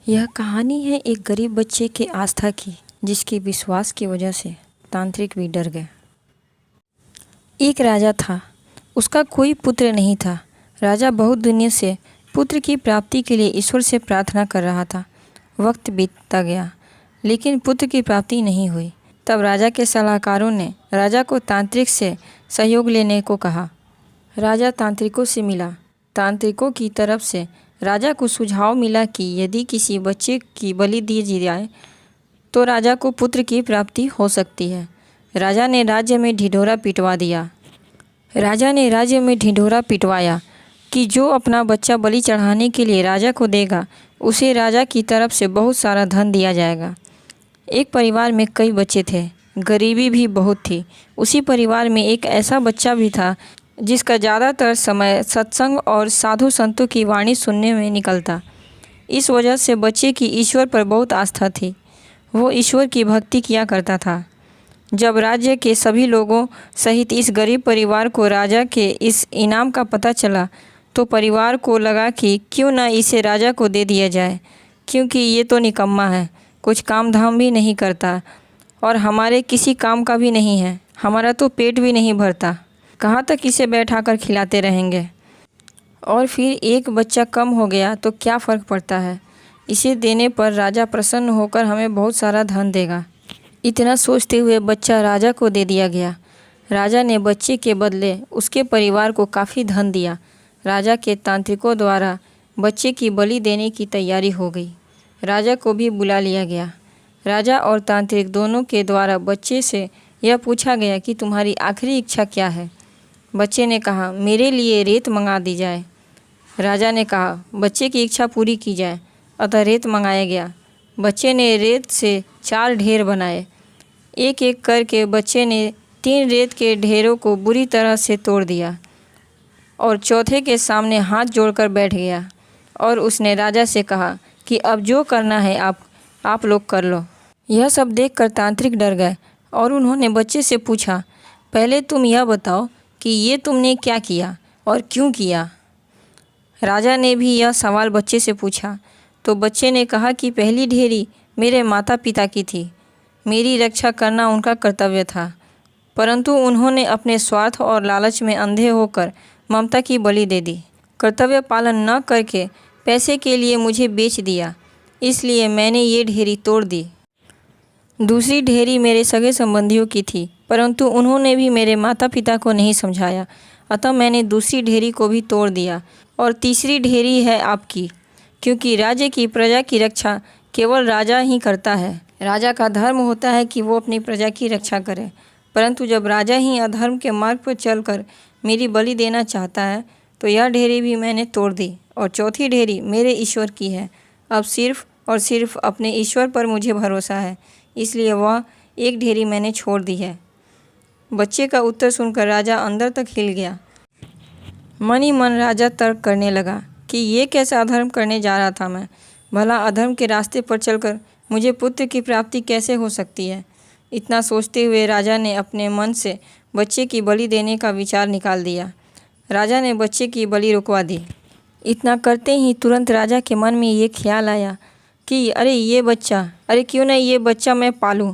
यह कहानी है एक गरीब बच्चे के आस्था की, जिसके विश्वास की वजह से तांत्रिक भी डर गए। एक राजा था, उसका कोई पुत्र नहीं था। राजा बहुत दिनों से पुत्र की प्राप्ति के लिए ईश्वर से प्रार्थना कर रहा था। वक्त बीतता गया, लेकिन पुत्र की प्राप्ति नहीं हुई। तब राजा के सलाहकारों ने राजा को तांत्रिक से सहयोग लेने को कहा। राजा तांत्रिकों से मिला। तांत्रिकों की तरफ से राजा को सुझाव मिला कि यदि किसी बच्चे की बलि दी जाए तो राजा को पुत्र की प्राप्ति हो सकती है। राजा ने राज्य में ढिढोरा पिटवाया कि जो अपना बच्चा बलि चढ़ाने के लिए राजा को देगा, उसे राजा की तरफ से बहुत सारा धन दिया जाएगा। एक परिवार में कई बच्चे थे, गरीबी भी बहुत थी। उसी परिवार में एक ऐसा बच्चा भी था जिसका ज़्यादातर समय सत्संग और साधु संतों की वाणी सुनने में निकलता। इस वजह से बच्चे की ईश्वर पर बहुत आस्था थी। वो ईश्वर की भक्ति किया करता था। जब राज्य के सभी लोगों सहित इस गरीब परिवार को राजा के इस इनाम का पता चला, तो परिवार को लगा कि क्यों ना इसे राजा को दे दिया जाए, क्योंकि ये तो निकम्मा है, कुछ काम धाम भी नहीं करता और हमारे किसी काम का भी नहीं है। हमारा तो पेट भी नहीं भरता, कहाँ तक इसे बैठा कर खिलाते रहेंगे। और फिर एक बच्चा कम हो गया तो क्या फ़र्क पड़ता है, इसे देने पर राजा प्रसन्न होकर हमें बहुत सारा धन देगा। इतना सोचते हुए बच्चा राजा को दे दिया गया। राजा ने बच्चे के बदले उसके परिवार को काफ़ी धन दिया। राजा के तांत्रिकों द्वारा बच्चे की बलि देने की तैयारी हो गई। राजा को भी बुला लिया गया। राजा और तांत्रिक दोनों के द्वारा बच्चे से यह पूछा गया कि तुम्हारी आखिरी इच्छा क्या है। बच्चे ने कहा, मेरे लिए रेत मंगा दी जाए। राजा ने कहा, बच्चे की इच्छा पूरी की जाए। अतः रेत मंगाया गया। बच्चे ने रेत से 4 ढेर बनाए। एक एक करके बच्चे ने 3 रेत के ढेरों को बुरी तरह से तोड़ दिया और चौथे के सामने हाथ जोड़कर बैठ गया और उसने राजा से कहा कि अब जो करना है आप लोग कर लो। यह सब देखकर तांत्रिक डर गए और उन्होंने बच्चे से पूछा, पहले तुम यह बताओ कि ये तुमने क्या किया और क्यों किया। राजा ने भी यह सवाल बच्चे से पूछा तो बच्चे ने कहा कि पहली ढेरी मेरे माता पिता की थी। मेरी रक्षा करना उनका कर्तव्य था, परंतु उन्होंने अपने स्वार्थ और लालच में अंधे होकर ममता की बलि दे दी। कर्तव्य पालन न करके पैसे के लिए मुझे बेच दिया, इसलिए मैंने ये ढेरी तोड़ दी। दूसरी ढेरी मेरे सगे संबंधियों की थी, परंतु उन्होंने भी मेरे माता पिता को नहीं समझाया, अतः मैंने दूसरी ढेरी को भी तोड़ दिया। और तीसरी ढेरी है आपकी, क्योंकि राज्य की प्रजा की रक्षा केवल राजा ही करता है। राजा का धर्म होता है कि वो अपनी प्रजा की रक्षा करे, परंतु जब राजा ही अधर्म के मार्ग पर चलकर मेरी बलि देना चाहता है, तो यह ढेरी भी मैंने तोड़ दी। और चौथी ढेरी मेरे ईश्वर की है। अब सिर्फ और सिर्फ अपने ईश्वर पर मुझे भरोसा है, इसलिए वह एक ढेरी मैंने छोड़ दी है। बच्चे का उत्तर सुनकर राजा अंदर तक हिल गया। मन ही मन राजा तर्क करने लगा कि ये कैसा अधर्म करने जा रहा था मैं। भला अधर्म के रास्ते पर चलकर मुझे पुत्र की प्राप्ति कैसे हो सकती है। इतना सोचते हुए राजा ने अपने मन से बच्चे की बलि देने का विचार निकाल दिया। राजा ने बच्चे की बलि रुकवा दी। इतना करते ही तुरंत राजा के मन में ये ख्याल आया कि अरे क्यों ना ये बच्चा मैं पालूं,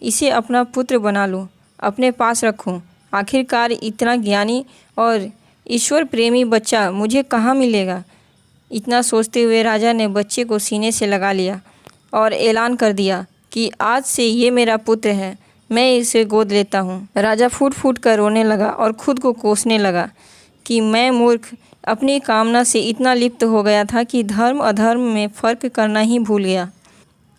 इसे अपना पुत्र बना लूं, अपने पास रखूं। आखिरकार इतना ज्ञानी और ईश्वर प्रेमी बच्चा मुझे कहाँ मिलेगा। इतना सोचते हुए राजा ने बच्चे को सीने से लगा लिया और ऐलान कर दिया कि आज से ये मेरा पुत्र है, मैं इसे गोद लेता हूँ। राजा फूट फूट कर रोने लगा और खुद को कोसने लगा कि मैं मूर्ख अपनी कामना से इतना लिप्त हो गया था कि धर्म अधर्म में फ़र्क करना ही भूल गया।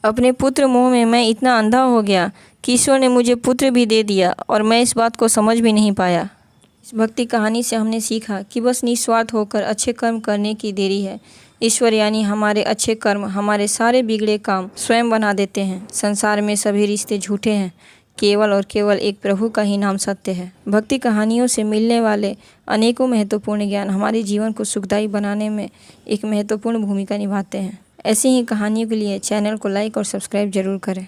अपने पुत्र मोह में मैं इतना अंधा हो गया कि ईश्वर ने मुझे पुत्र भी दे दिया और मैं इस बात को समझ भी नहीं पाया। इस भक्ति कहानी से हमने सीखा कि बस निस्वार्थ होकर अच्छे कर्म करने की देरी है। ईश्वर यानी हमारे अच्छे कर्म हमारे सारे बिगड़े काम स्वयं बना देते हैं। संसार में सभी रिश्ते झूठे हैं, केवल और केवल एक प्रभु का ही नाम सत्य है। भक्ति कहानियों से मिलने वाले अनेकों महत्वपूर्ण ज्ञान हमारे जीवन को सुखदायी बनाने में एक महत्वपूर्ण भूमिका निभाते हैं। ऐसी ही कहानियों के लिए चैनल को लाइक और सब्सक्राइब जरूर करें।